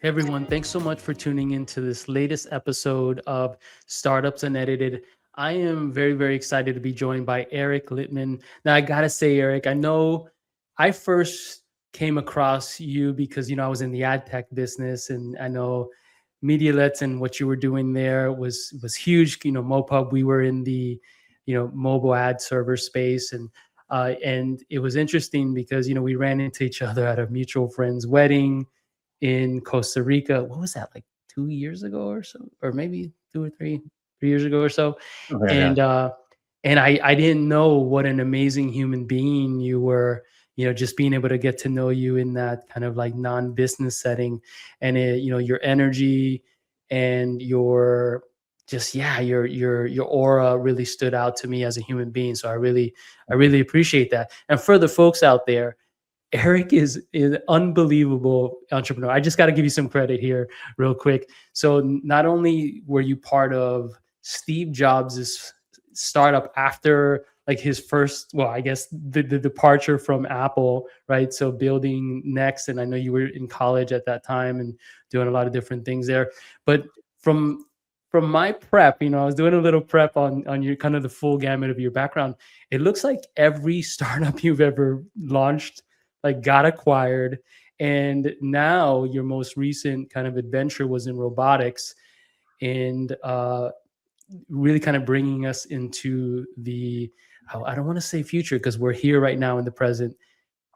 Everyone, thanks so much for tuning into this latest episode of Startups Unedited. I am very, very excited to be joined by Eric Litman. Now, I gotta say, Eric, I know I first came across you because I was in the ad tech business, and I know MediaLets and what you were doing there was huge. MoPub, we were in the mobile ad server space, and it was interesting because we ran into each other at a mutual friend's wedding in Costa Rica. What was that, like 2 years ago or so, or maybe two or three years ago or so? Oh my And God. I didn't know what an amazing human being you were. Just being able to get to know you in that kind of like non-business setting, and your energy and your just your aura really stood out to me as a human being. So I really appreciate that. And for the folks out there, Eric is an unbelievable entrepreneur. I just got to give you some credit here real quick. So not only were you part of Steve Jobs' startup after like his first, well, I guess the departure from Apple, right? So building Next, and I know you were in college at that time and doing a lot of different things there. But from my prep, I was doing a little prep on your kind of the full gamut of your background. It looks like every startup you've ever launched like got acquired, and now your most recent kind of adventure was in robotics, and really kind of bringing us into the, I don't want to say future because we're here right now in the present.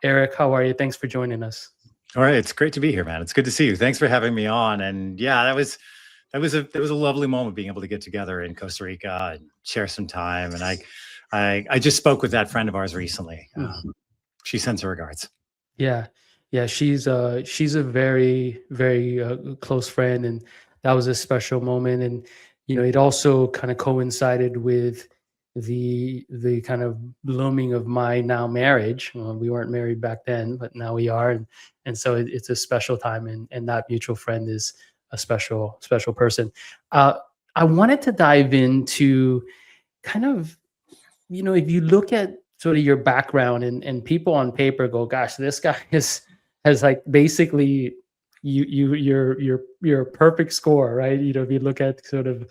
Eric, how are you? Thanks for joining us. All right, it's great to be here, man. It's good to see you. Thanks for having me on. And yeah, that was a lovely moment being able to get together in Costa Rica and share some time. And I just spoke with that friend of ours recently. She sends her regards. Yeah, she's a very, very close friend, and that was a special moment. And it also kind of coincided with the kind of blooming of my now marriage. Well, we weren't married back then, but now we are, and so it's a special time, and that mutual friend is a special person. I wanted to dive into kind of, if you look at sort of your background, and people on paper go, gosh, this guy has like basically you're a perfect score, right? If you look at sort of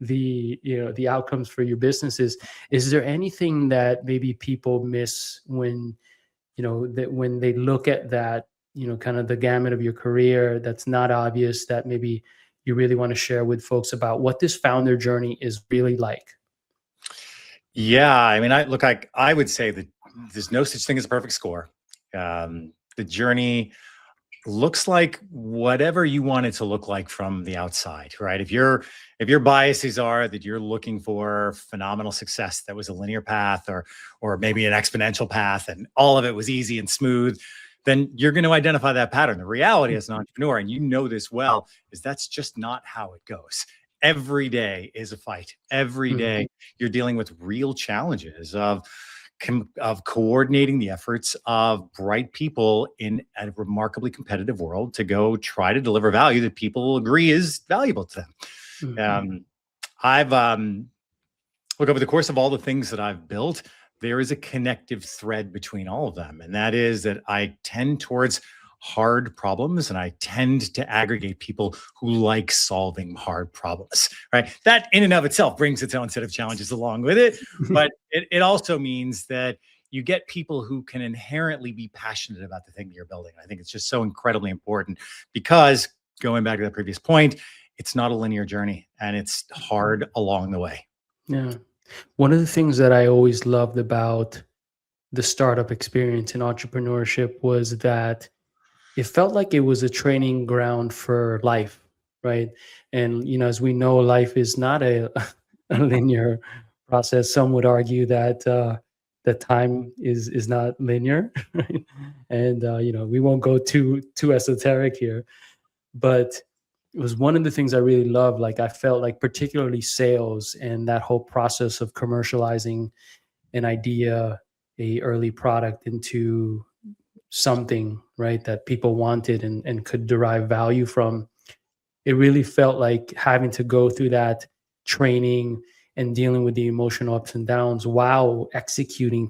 the outcomes for your businesses, is there anything that maybe people miss when that when they look at that, kind of the gamut of your career, that's not obvious, that maybe you really want to share with folks about what this founder journey is really like? Yeah, I mean, I would say that there's no such thing as a perfect score. The journey looks like whatever you want it to look like from the outside, right? If your biases are that you're looking for phenomenal success that was a linear path, or maybe an exponential path, and all of it was easy and smooth, then you're going to identify that pattern. The reality as an entrepreneur, and you know this well, is that's just not how it goes. Every day is a fight. Every day you're dealing with real challenges of coordinating the efforts of bright people in a remarkably competitive world to go try to deliver value that people agree is valuable to them. I've look, over the course of all the things that I've built, there is a connective thread between all of them, and that is that I tend towards hard problems, and I tend to aggregate people who like solving hard problems, right? That in and of itself brings its own set of challenges along with it, but it also means that you get people who can inherently be passionate about the thing that you're building. I think it's just so incredibly important because, going back to that previous point, it's not a linear journey, and it's hard along the way. Yeah. One of the things that I always loved about the startup experience in entrepreneurship was that it felt like it was a training ground for life, right? And as we know, life is not a linear process. Some would argue that that time is not linear, right? And we won't go too esoteric here, but it was one of the things I really loved. Like, I felt like particularly sales and that whole process of commercializing an idea, a early product, into something, right, that people wanted and could derive value from. It really felt like having to go through that training and dealing with the emotional ups and downs while executing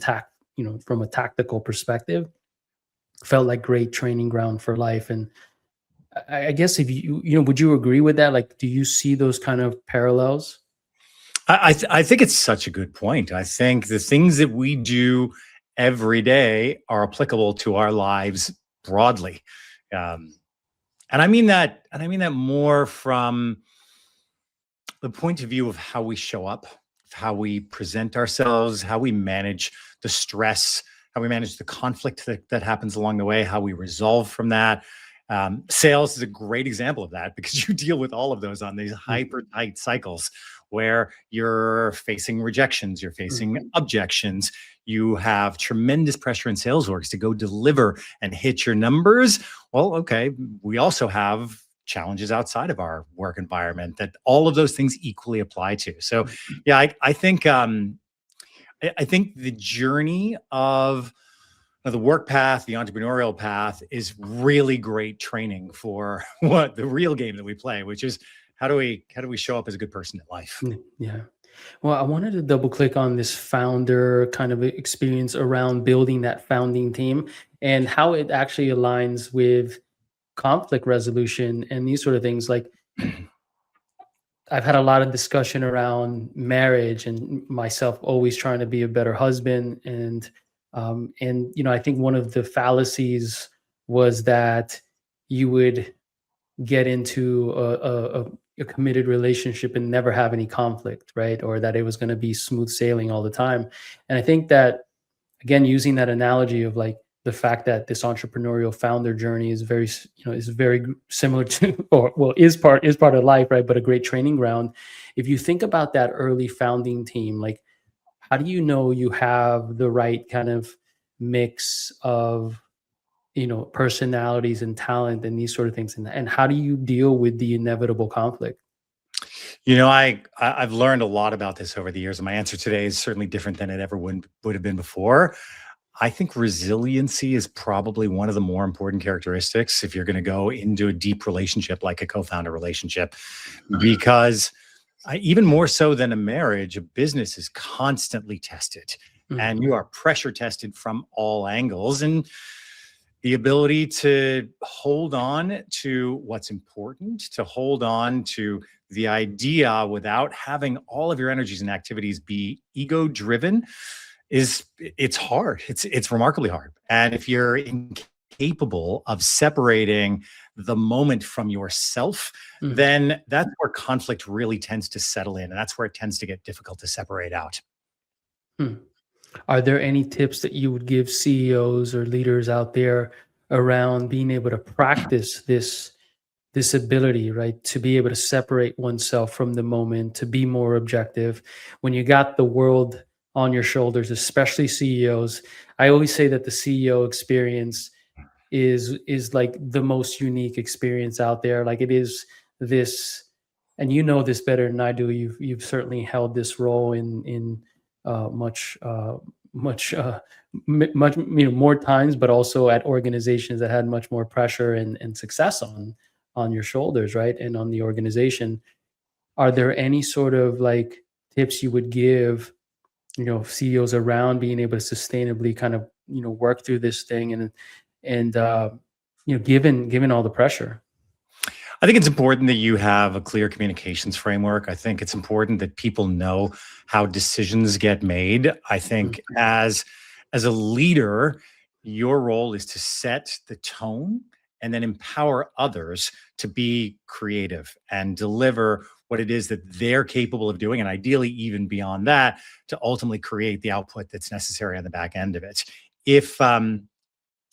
from a tactical perspective, felt like great training ground for life. And I guess if would you agree with that? Like, do you see those kind of parallels? I think it's such a good point. I think the things that we do every day are applicable to our lives broadly. Um, and I mean that more from the point of view of how we show up, how we present ourselves, how we manage the stress, how we manage the conflict that happens along the way, how we resolve from that. Sales is a great example of that because you deal with all of those on these hyper tight cycles where you're facing rejections, you're facing Mhm. objections, you have tremendous pressure in sales orgs to go deliver and hit your numbers. Well, okay, we also have challenges outside of our work environment that all of those things equally apply to. So, yeah, I think the journey of the work path, the entrepreneurial path, is really great training for what the real game that we play, which is how do we show up as a good person in life. Yeah. Well, I wanted to double click on this founder kind of experience around building that founding team and how it actually aligns with conflict resolution and these sort of things. Like, I've had a lot of discussion around marriage and myself always trying to be a better husband, and I think one of the fallacies was that you would get into a committed relationship and never have any conflict, right? Or that it was going to be smooth sailing all the time. And I think that, again, using that analogy of like the fact that this entrepreneurial founder journey is is very similar to, or well, is part of life, right? But a great training ground. If you think about that early founding team, like, how do you know you have the right kind of mix of personalities and talent and these sort of things, and how do you deal with the inevitable conflict? I've learned a lot about this over the years, and my answer today is certainly different than it ever would have been before. I think resiliency is probably one of the more important characteristics if you're going to go into a deep relationship like a co-founder relationship, because even more so than a marriage, a business is constantly tested Mhm. and you are pressure tested from all angles. And the ability to hold on to what's important, to hold on to the idea without having all of your energies and activities be ego driven, it's hard. It's remarkably hard. And if you're incapable of separating the moment from yourself, Mhm. then that's where conflict really tends to settle in, and that's where it tends to get difficult to separate out. Hmm. Are there any tips that you would give CEOs or leaders out there around being able to practice this ability, right, to be able to separate oneself from the moment, to be more objective when you got the world on your shoulders, especially CEOs? I always say that the CEO experience is like the most unique experience out there. Like, it is this, and you know this better than I do. You've certainly held this role in much much much more times, but also at organizations that had much more pressure and success on your shoulders, right, and on the organization. Are there any sort of like tips you would give CEOs around being able to sustainably kind of work through this thing and given all the pressure? I think it's important that you have a clear communications framework. I think it's important that people know how decisions get made. I Mm, think as a leader, your role is to set the tone and then empower others to be creative and deliver what it is that they're capable of doing, and ideally even beyond that, to ultimately create the output that's necessary on the back end of it. If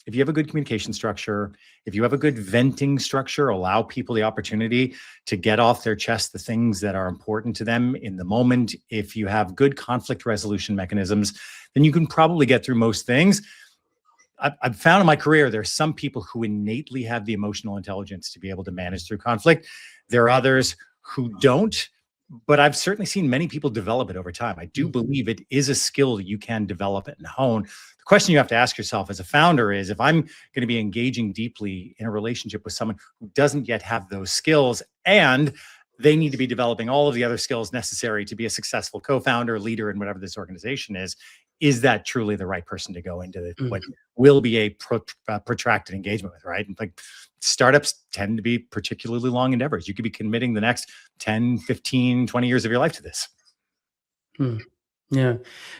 if you have a good communication structure, if you have a good venting structure, allow people the opportunity to get off their chest the things that are important to them in the moment, if you have good conflict resolution mechanisms, then you can probably get through most things. I've found in my career there's some people who innately have the emotional intelligence to be able to manage through conflict. There are others who don't, but I've certainly seen many people develop it over time. I do mm, believe it is a skill that you can develop and hone. The question you have to ask yourself as a founder is, if I'm going to be engaging deeply in a relationship with someone who doesn't yet have those skills, and they need to be developing all of the other skills necessary to be a successful co-founder, leader in whatever this organization is that truly the right person to go into what Mhm. will be a protracted engagement with, right? And like startups tend to be particularly long endeavors. You could be committing the next 10, 15, 20 years of your life to this. Hmm. Yeah.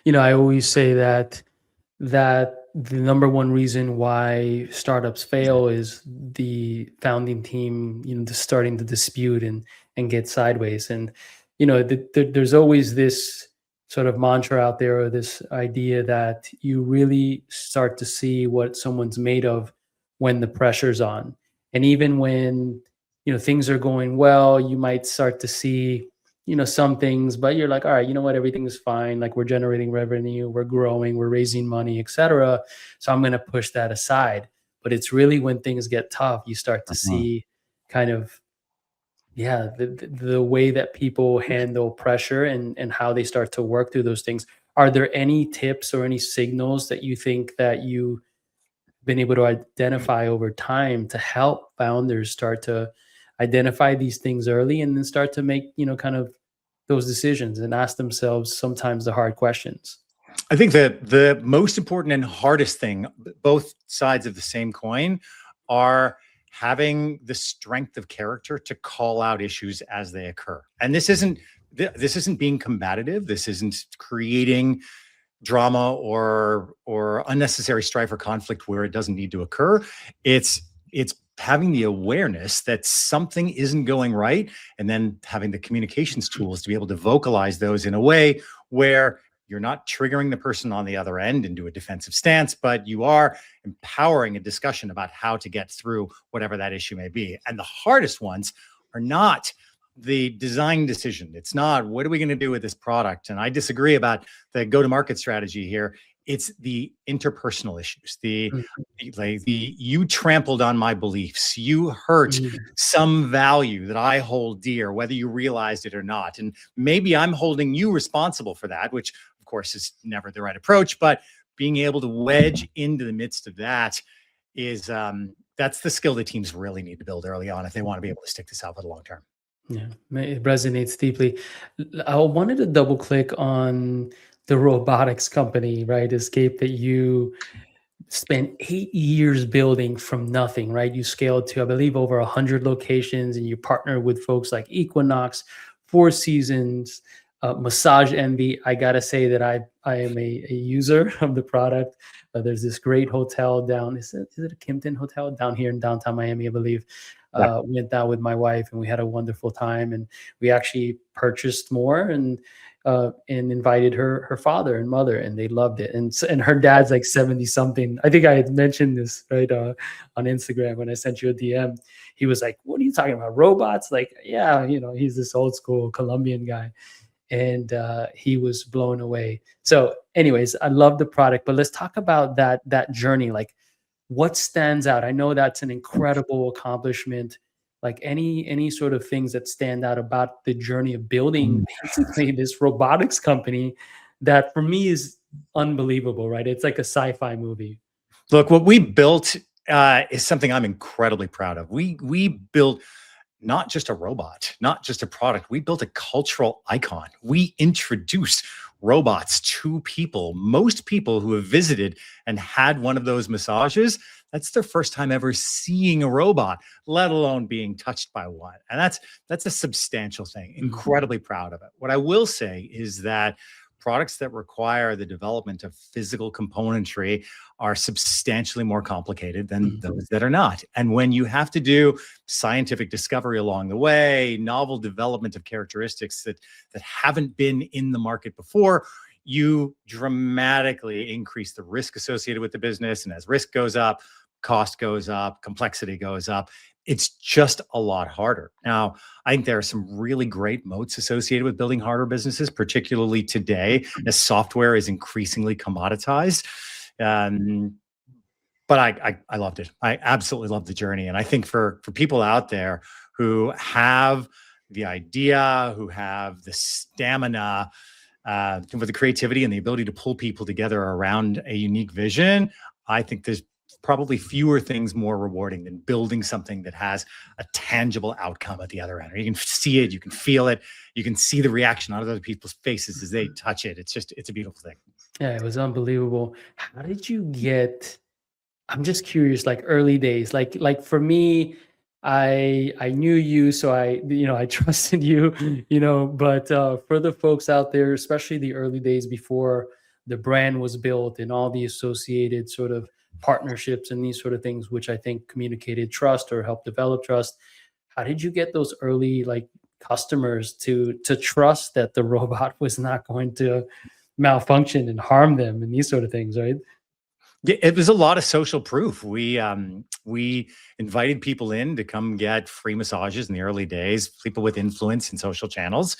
I always say that the number one reason why startups fail is the founding team, just starting to dispute and get sideways. And there's always this sort of mantra out there, or this idea that you really start to see what someone's made of when the pressure's on. And even when things are going well, you might start to see some things, but you're like, all right, you know what, everything's fine, like we're generating revenue, we're growing, we're raising money, etc. So I'm going to push that aside. But it's really when things get tough, you start to Mhm. see kind of, yeah, the way that people handle pressure and how they start to work through those things. Are there any tips or any signals that you think that you've been able to identify over time to help founders start to identify these things early and then start to make kind of those decisions and ask themselves sometimes the hard questions? I think that the most important and hardest thing, both sides of the same coin, are having the strength of character to call out issues as they occur. And this isn't being combative. This isn't creating drama or unnecessary strife or conflict where it doesn't need to occur. It's having the awareness that something isn't going right, and then having the communications tools to be able to vocalize those in a way where you're not triggering the person on the other end into a defensive stance, but you are empowering a discussion about how to get through whatever that issue may be. And the hardest ones are not the design decision. It's not, what are we going to do with this product? And I disagree about the go-to-market strategy here. It's the interpersonal issues, Mhm. the you trampled on my beliefs, you hurt Mhm. some value that I hold dear, whether you realized it or not. And maybe I'm holding you responsible for that, which of course is never the right approach. But being able to wedge into the midst of that is that's the skill that teams really need to build early on if they want to be able to stick this out for the long term. Yeah, it resonates deeply. I wanted to double click on the robotics company, right? Escape, that you spent 8 years building from nothing, right? You scaled to, I believe, over 100 locations, and you partner with folks like Equinox, Four Seasons, Massage Envy. I gotta say that I am a user of the product. There's this great hotel down. Is it a Kimpton Hotel down here in downtown Miami, I believe. Yeah. Went down with my wife, and we had a wonderful time. And we actually purchased more, and invited her father and mother, and they loved it. And her dad's like 70 something. I think I had mentioned this, right, on Instagram when I sent you a DM. He was like, "What are you talking about? Robots?" Like, yeah, he's this old school Colombian guy, and he was blown away. So, anyways, I love the product, but let's talk about that journey. Like, what stands out? I know that's an incredible accomplishment. Like, any sort of things that stand out about the journey of building basically this robotics company that for me is unbelievable, right? It's like a sci-fi movie. Look, what we built is something I'm incredibly proud of. We built not just a robot, not just a product. We built a cultural icon. We introduced robots to people. Most people who have visited and had one of those massages, that's their first time ever seeing a robot, let alone being touched by one. And that's a substantial thing. Mhm. Incredibly proud of it. What I will say is that products that require the development of physical componentry are substantially more complicated than Mhm. those that are not. And when you have to do scientific discovery along the way, novel development of characteristics that haven't been in the market before, you dramatically increase the risk associated with the business. And as risk goes up, cost goes up, complexity goes up. It's just a lot harder. Now, I think there are some really great moats associated with building hardware businesses, particularly today as software is increasingly commoditized. Um, but I loved it. I absolutely loved the journey. And I think for people out there who have the idea, who have the stamina, with the creativity and the ability to pull people together around a unique vision, I think probably fewer things more rewarding than building something that has a tangible outcome at the other end. You can see it, you can feel it, you can see the reaction on other people's faces as they touch it. It's a beautiful thing. Yeah, it was unbelievable. How did you get I'm just curious, like early days, like for me, I knew you, so I trusted you, but for the folks out there, especially the early days before the brand was built and all the associated sort of partnerships and these sort of things, which I think communicated trust or helped develop trust. How did you get those early like customers to trust that the robot was not going to malfunction and harm them and these sort of things, right? Yeah, it was a lot of social proof. We invited people in to come get free massages in the early days, people with influence in social channels,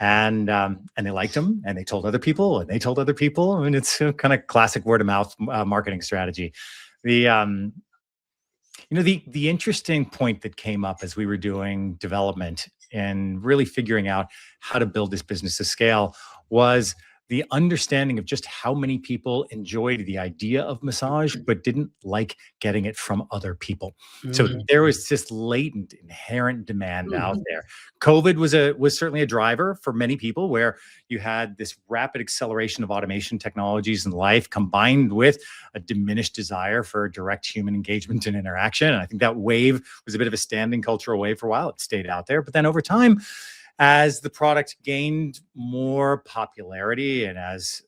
and they liked them, and they told other people, and they told other people. I mean, it's a kind of classic word of mouth marketing strategy. The the interesting point that came up as we were doing development and really figuring out how to build this business to scale was the understanding of just how many people enjoyed the idea of massage but didn't like getting it from other people. So Mm, there was this latent inherent demand out mm, there. COVID was certainly a driver for many people, where you had this rapid acceleration of automation technologies in life combined with a diminished desire for direct human engagement and interaction. And I think that wave was a bit of a standing cultural wave for a while. It stayed out there. But then over time, as the product gained more popularity and as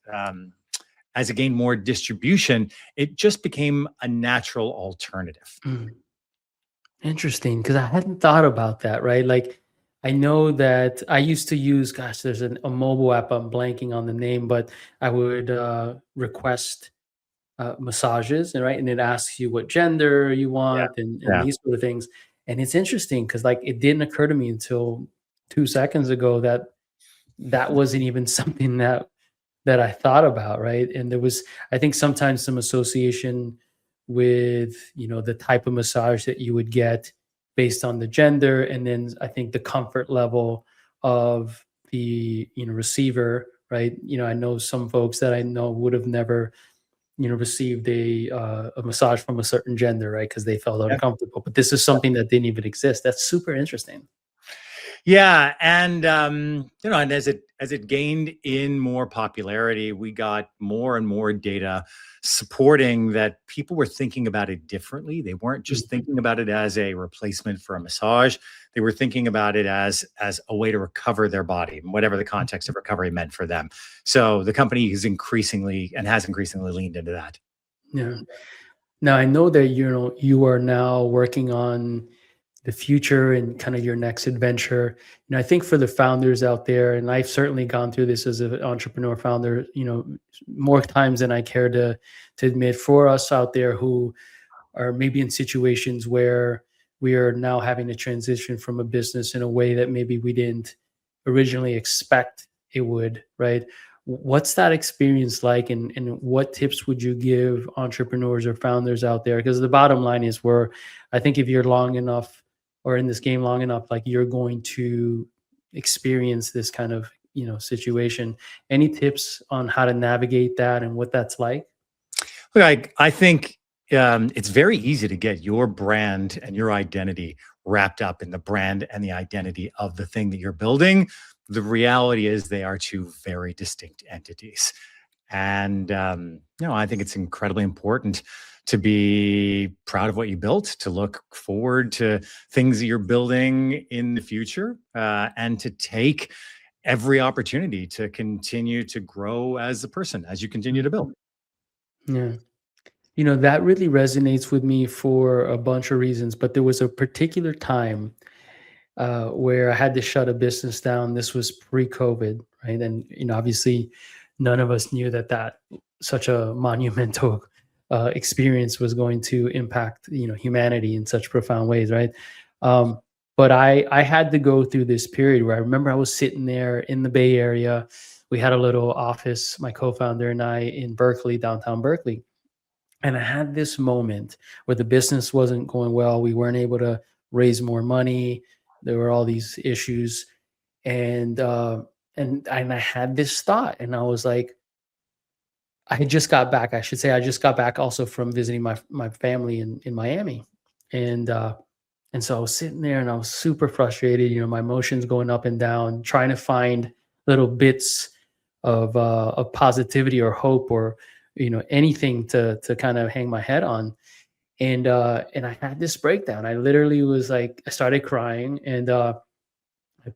it gained more distribution, it just became a natural alternative. mm. Interesting, because I hadn't thought about that, right? Like, I know that I used to use, gosh, there's a mobile app, I'm blanking on the name, but I would request massages, and right, and it asks you what gender you Yeah. want and Yeah. these sort of things. And it's interesting because like it didn't occur to me until 2 seconds ago that that wasn't even something that I thought about, right? And there was, I think, sometimes some association with, the type of massage that you would get based on the gender, and then I think the comfort level of the, receiver, right? I know some folks that I know would have never, received a massage from a certain gender, right? Because they felt Yeah. uncomfortable. But this is something that didn't even exist. That's super interesting. Yeah, and and as it gained in more popularity, we got more and more data supporting that people were thinking about it differently. They weren't just Mhm. thinking about it as a replacement for a massage. They were thinking about it as a way to recover their body, whatever the context of recovery meant for them. So the company is increasingly and has increasingly leaned into that. Yeah. Now I know that you are now working on the future and kind of your next adventure. I think for the founders out there, and I've certainly gone through this as an entrepreneur founder, more times than I care to admit. For us out there who are maybe in situations where we are now having to transition from a business in a way that maybe we didn't originally expect it would, right? What's that experience like, and what tips would you give entrepreneurs or founders out there? Because the bottom line is, I think if you're long enough or in this game long enough, like you're going to experience this kind of situation. Any tips on how to navigate that and what that's like? Look, I think it's very easy to get your brand and your identity wrapped up in the brand and the identity of the thing that you're building. The reality is they are two very distinct entities. And, I think it's incredibly important to be proud of what you built, to look forward to things that you're building in the future, and to take every opportunity to continue to grow as a person, as you continue to build. Yeah. That really resonates with me for a bunch of reasons, but there was a particular time where I had to shut a business down. This was pre-COVID, right? And obviously, none of us knew that such a monumental experience was going to impact humanity in such profound ways, right? Um, but I had to go through this period where I remember I was sitting there in the Bay Area. We had a little office, my co-founder and I, in Berkeley, downtown Berkeley, and I had this moment where the business wasn't going well. We weren't able to raise more money. There were all these issues, and I had this thought, and I was like, I had just got back. I should say I just got back also from visiting my family in Miami, and and so I was sitting there and I was super frustrated. You know, my emotions going up and down, trying to find little bits of positivity or hope or anything to kind of hang my head on. And I had this breakdown. I literally was like, I started crying, and I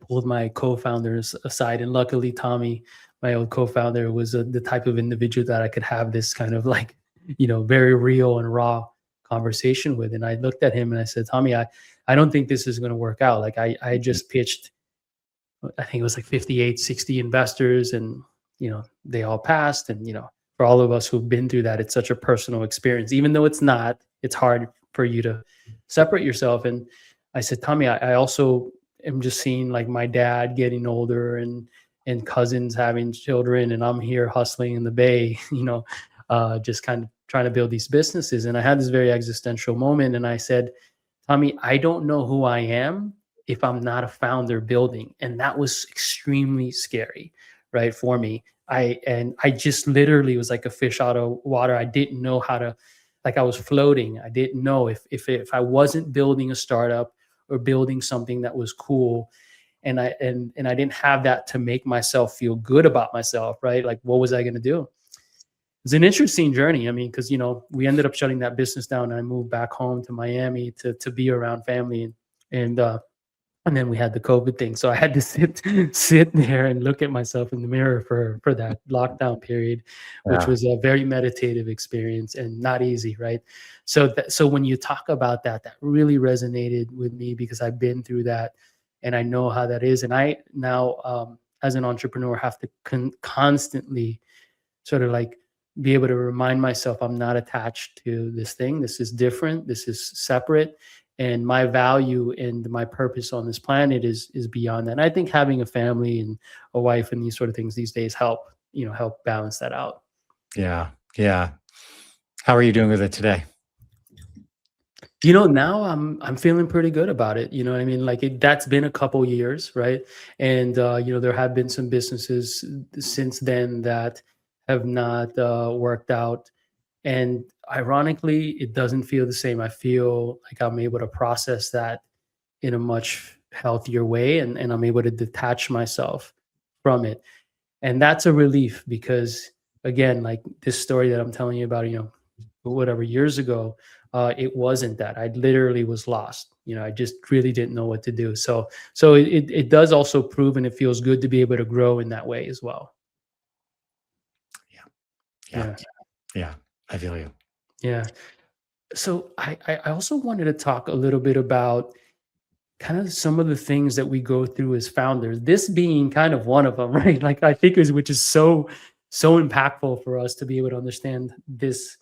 pulled my co-founders aside, and luckily Tommy, my old co-founder, was the type of individual that I could have this kind of like, very real and raw conversation with. And I looked at him and I said, Tommy, I don't think this is going to work out. Like I just pitched, I think it was like 58, 60 investors, and they all passed. And for all of us who've been through that, it's such a personal experience. Even though it's not, it's hard for you to separate yourself. And I said, Tommy, I also am just seeing like my dad getting older, and cousins having children, and I'm here hustling in the Bay, just kind of trying to build these businesses. And I had this very existential moment, and I said, Tommy, I don't know who I am if I'm not a founder building. And that was extremely scary, right, for me. I just literally was like a fish out of water. I didn't know how to, like, I was floating. I didn't know if I wasn't building a startup or building something that was cool, and I didn't have that to make myself feel good about myself, right? Like, what was I going to do? It's an interesting journey. I mean, because we ended up shutting that business down, and I moved back home to Miami to be around family, and then we had the COVID thing. So I had to sit there and look at myself in the mirror for that lockdown period, which Yeah. was a very meditative experience and not easy, right? So when you talk about that, that really resonated with me, because I've been through that and I know how that is. And I now, as an entrepreneur, have to constantly sort of like be able to remind myself I'm not attached to this thing. This is different. This is separate. And my value and my purpose on this planet is beyond that. And I think having a family and a wife and these sort of things these days help balance that out. Yeah. Yeah. How are you doing with it today? Now I'm feeling pretty good about it. You know what I mean? Like that's been a couple years, right? And there have been some businesses since then that have not worked out. And ironically, it doesn't feel the same. I feel like I'm able to process that in a much healthier way, and I'm able to detach myself from it. And that's a relief, because again, like this story that I'm telling you about, whatever years ago, it wasn't that. I literally was lost. I just really didn't know what to do. So it does also prove, and it feels good to be able to grow in that way as well. Yeah. Yeah. Yeah. Yeah. I feel you. Yeah. So I also wanted to talk a little bit about kind of some of the things that we go through as founders, this being kind of one of them, right? Like I think which is so impactful for us to be able to understand this,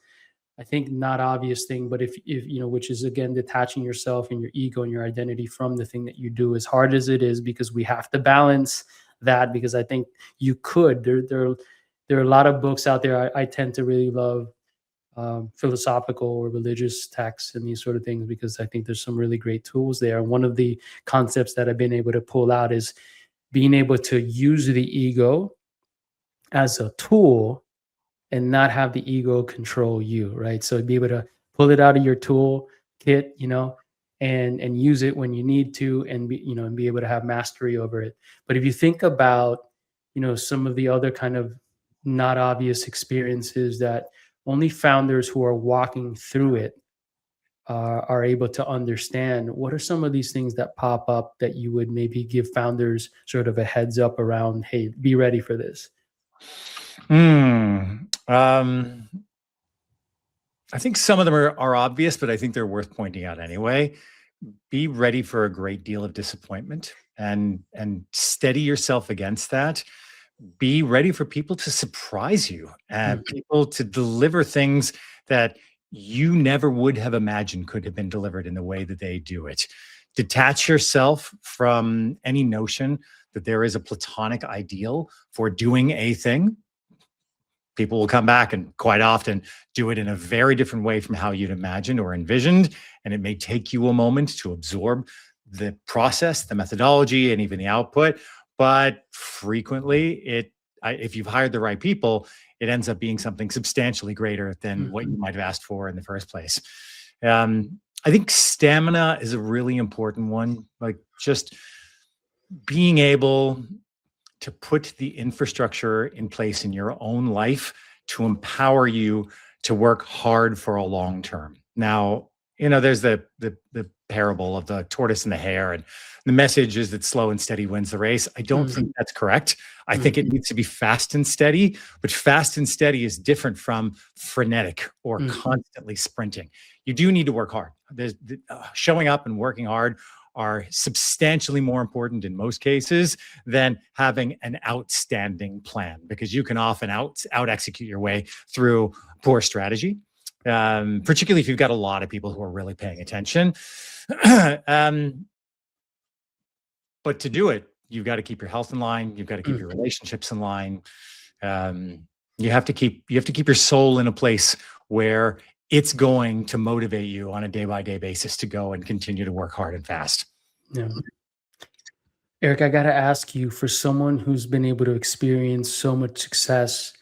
I think, not obvious thing. But if which is again detaching yourself and your ego and your identity from the thing that you do, as hard as it is, because we have to balance that. Because I think you could there are a lot of books out there. I tend to really love philosophical or religious texts and these sort of things, because I think there's some really great tools there. And one of the concepts that I've been able to pull out is being able to use the ego as a tool and not have the ego control you, right? So be able to pull it out of your tool kit, and use it when you need to, and be able to have mastery over it. But if you think about, some of the other kind of not obvious experiences that only founders who are walking through it are able to understand, what are some of these things that pop up that you would maybe give founders sort of a heads up around? Hey, be ready for this. I think some of them are obvious, but I think they're worth pointing out anyway. Be ready for a great deal of disappointment, and steady yourself against that. Be ready for people to surprise you, and people to deliver things that you never would have imagined could have been delivered in the way that they do it. Detach yourself from any notion that there is a platonic ideal for doing a thing. People will come back and quite often do it in a very different way from how you'd imagined or envisioned. And it may take you a moment to absorb the process, the methodology, and even the output. But frequently it if you've hired the right people, it ends up being something substantially greater than what you might have asked for in the first place. I think stamina is a really important one. Like just being able to put the infrastructure in place in your own life to empower you to work hard for a long term. Now, there's the parable of the tortoise and the hare, and the message is that slow and steady wins the race. I don't think that's correct. I think it needs to be fast and steady, but fast and steady is different from frenetic or constantly sprinting. You do need to work hard. There's showing up and working hard are substantially more important in most cases than having an outstanding plan, because you can often out execute your way through poor strategy, particularly if you've got a lot of people who are really paying attention. But to do it, you've got to keep your health in line. You've got to keep your relationships in line. You have to keep your soul in a place where it's going to motivate you on a day-by-day basis to go and continue to work hard and fast. Yeah. Eric, I got to ask you, for someone who's been able to experience so much success,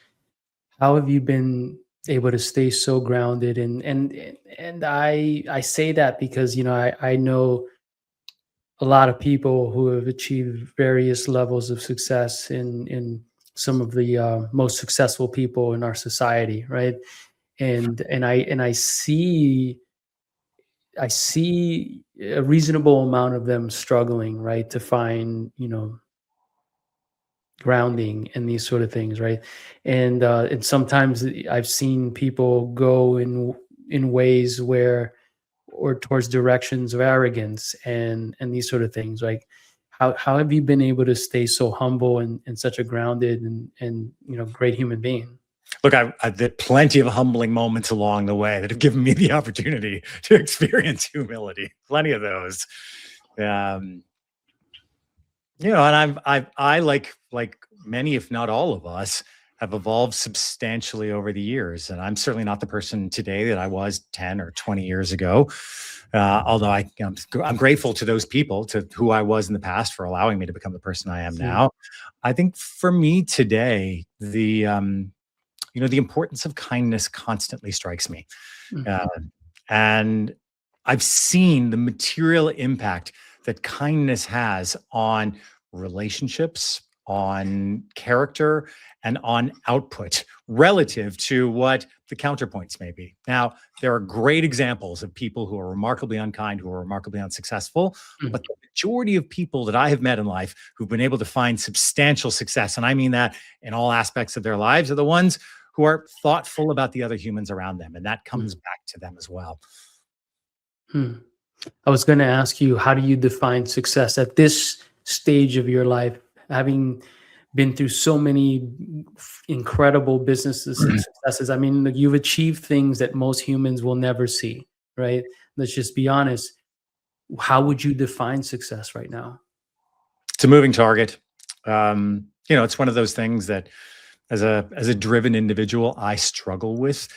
how have you been able to stay so grounded? And I say that because, I know a lot of people who have achieved various levels of success in some of the most successful people in our society, right? And I see a reasonable amount of them struggling, right, to find, grounding and these sort of things, right? And sometimes I've seen people go in ways where, or towards directions of arrogance and these sort of things. Like, how have you been able to stay so humble and such a grounded and great human being? Look, I've had plenty of humbling moments along the way that have given me the opportunity to experience humility. Plenty of those. And I like many, if not all of us, have evolved substantially over the years. And I'm certainly not the person today that I was 10 or 20 years ago. Although I'm grateful to those people, to who I was in the past, for allowing me to become the person I am now. I think for me today, the importance of kindness constantly strikes me. And I've seen the material impact that kindness has on relationships, on character, and on output relative to what the counterpoints may be. Now, there are great examples of people who are remarkably unkind, who are remarkably unsuccessful, but the majority of people that I have met in life who've been able to find substantial success, and I mean that in all aspects of their lives, are the ones who are thoughtful about the other humans around them, and that comes back to them as well. I was going to ask you, how do you define success at this stage of your life, having been through so many incredible businesses and successes? I mean, you've achieved things that most humans will never see, right? Let's just be honest. How would you define success right now? It's a moving target. It's one of those things that, as a driven individual, I struggle with.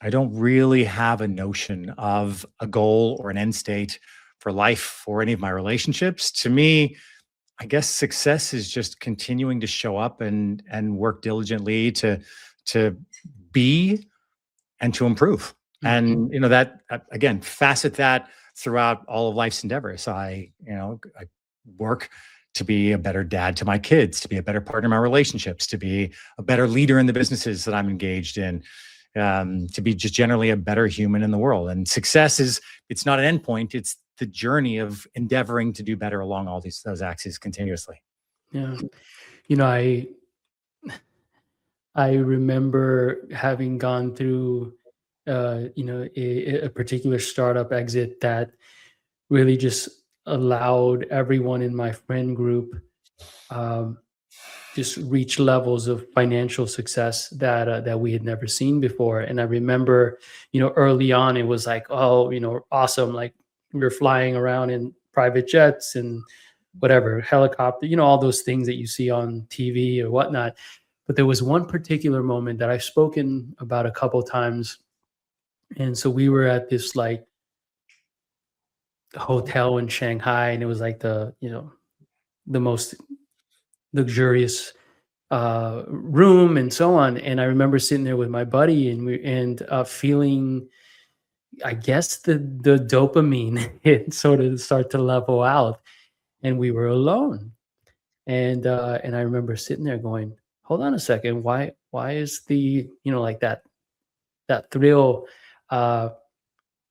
I don't really have a notion of a goal or an end state for life or any of my relationships. To me, I guess success is just continuing to show up and work diligently to be and to improve. And that, again, facet that throughout all of life's endeavors. I work to be a better dad to my kids, to be a better partner in my relationships, to be a better leader in the businesses that I'm engaged in, to be just generally a better human in the world. And success it's not an endpoint, it's the journey of endeavoring to do better along all those axes continuously. Yeah. I remember having gone through, a particular startup exit that really just allowed everyone in my friend group just reach levels of financial success that we had never seen before. And I remember, early on, it was like, oh, awesome. Like, we were flying around in private jets and whatever, helicopter, all those things that you see on TV or whatnot. But there was one particular moment that I've spoken about a couple times. And so we were at this like hotel in Shanghai, and it was like the most luxurious room and so on. And I remember sitting there with my buddy and feeling, I guess, the dopamine hit sort of start to level out, and we were alone. And I remember sitting there going, hold on a second, why is the, like that thrill uh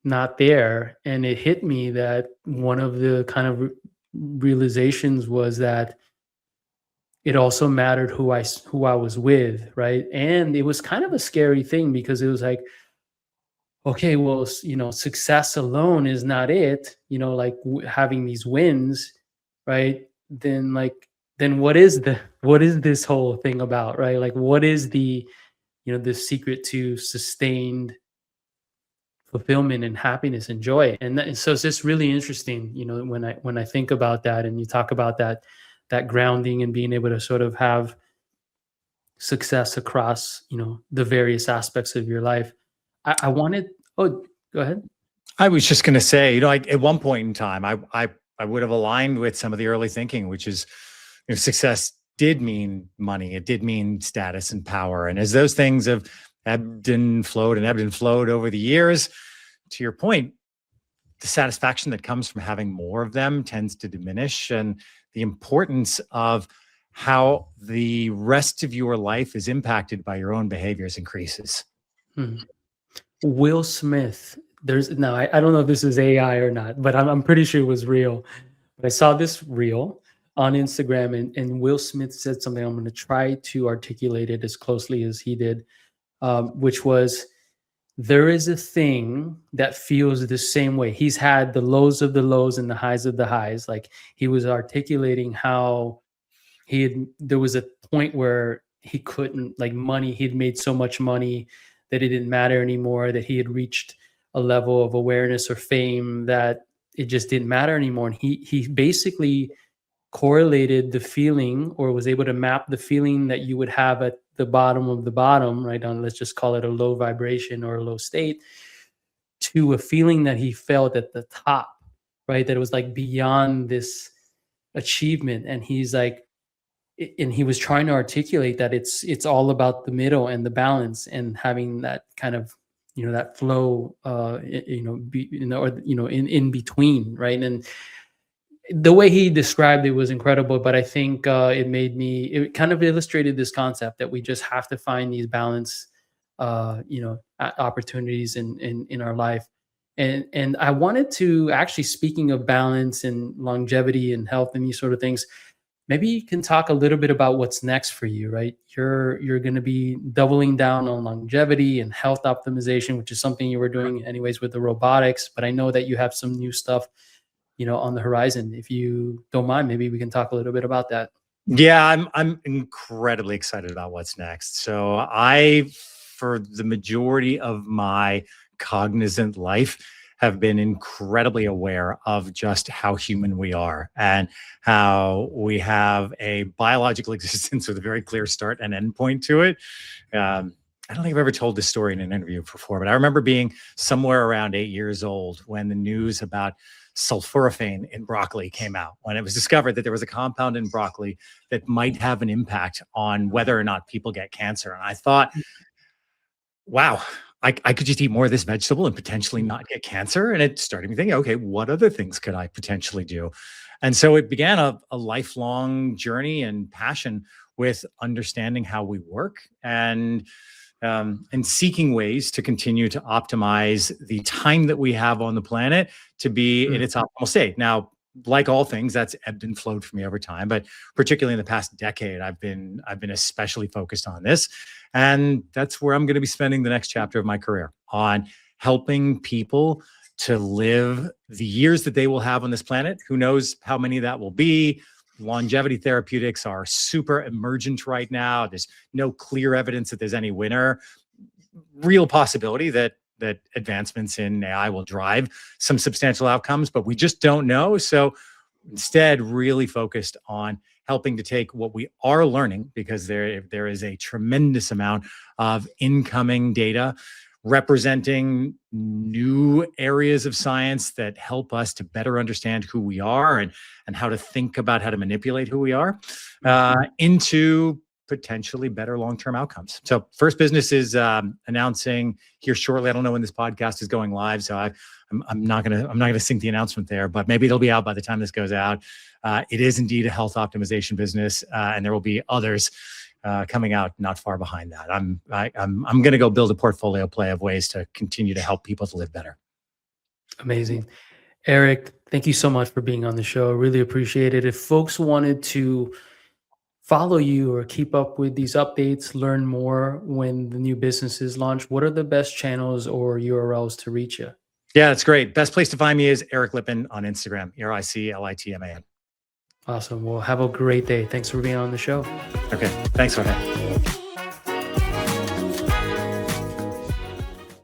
not there? And it hit me that one of the kind of realizations was that it also mattered who I was with, right? And it was kind of a scary thing because it was like, okay, well, success alone is not it, like having these wins, right? Then like, then what is this whole thing about, right? Like, what is the secret to sustained fulfillment and happiness and joy? And so it's just really interesting, when I think about that, and you talk about that grounding and being able to sort of have success across, the various aspects of your life. I wanted Oh, go ahead. I was just going to say, at one point in time, I would have aligned with some of the early thinking, which is, success did mean money. It did mean status and power. And as those things have ebbed and flowed over the years, to your point, the satisfaction that comes from having more of them tends to diminish. And the importance of how the rest of your life is impacted by your own behaviors increases. Mhm. Will Smith, there's now I don't know if this is AI or not, but I'm pretty sure it was real. But I saw this reel on Instagram, and Will Smith said something. I'm going to try to articulate it as closely as he did, which was, there is a thing that feels the same way. He's had the lows of the lows and the highs of the highs. Like, he was articulating how there was a point where he couldn't, like, money, he'd made so much money that it didn't matter anymore, that he had reached a level of awareness or fame that it just didn't matter anymore. And he basically correlated the feeling, or was able to map the feeling that you would have at the bottom of the bottom, right on, let's just call it a low vibration or a low state, to a feeling that he felt at the top, right? That it was like beyond this achievement. And he's like, and he was trying to articulate that it's all about the middle and the balance, and having that kind of, that flow, or in between, right? And the way he described it was incredible, but I think it kind of illustrated this concept that we just have to find these balance, opportunities in our life. And I wanted to actually, speaking of balance and longevity and health and these sort of things, maybe you can talk a little bit about what's next for you, right? You're going to be doubling down on longevity and health optimization, which is something you were doing anyways with the robotics, but I know that you have some new stuff, on the horizon. If you don't mind, maybe we can talk a little bit about that. Yeah, I'm incredibly excited about what's next. So for the majority of my cognizant life, have been incredibly aware of just how human we are, and how we have a biological existence with a very clear start and end point to it. I don't think I've ever told this story in an interview before, but I remember being somewhere around 8 years old when the news about sulforaphane in broccoli came out, when it was discovered that there was a compound in broccoli that might have an impact on whether or not people get cancer. And I thought, wow, I could just eat more of this vegetable and potentially not get cancer. And it started me thinking, okay, what other things could I potentially do? And so it began a lifelong journey and passion with understanding how we work, and seeking ways to continue to optimize the time that we have on the planet to be in its optimal state. Now, like all things, that's ebbed and flowed for me over time, but particularly in the past decade, I've been especially focused on this, and that's where I'm going to be spending the next chapter of my career, on helping people to live the years that they will have on this planet. Who knows how many that will be? Longevity therapeutics are super emergent right now. There's no clear evidence that there's any winner. Real possibility that advancements in AI will drive some substantial outcomes, but we just don't know. So instead, really focused on helping to take what we are learning, because there is a tremendous amount of incoming data representing new areas of science that help us to better understand who we are, and how to think about how to manipulate who we are, into potentially better long-term outcomes. So first business is announcing here shortly. I don't know when this podcast is going live, so I'm not gonna sync the announcement there, but maybe it'll be out by the time this goes out. It is indeed a health optimization business, and there will be others coming out not far behind that. I'm going to go build a portfolio play of ways to continue to help people to live better. Amazing. Eric, thank you so much for being on the show. I really appreciate it. If folks wanted to follow you or keep up with these updates, learn more when the new businesses launch, what are the best channels or URLs to reach you? Yeah, that's great. Best place to find me is Eric Litman on Instagram, EricLitman. Awesome. Well, have a great day. Thanks for being on the show. Okay. Thanks, Jorge.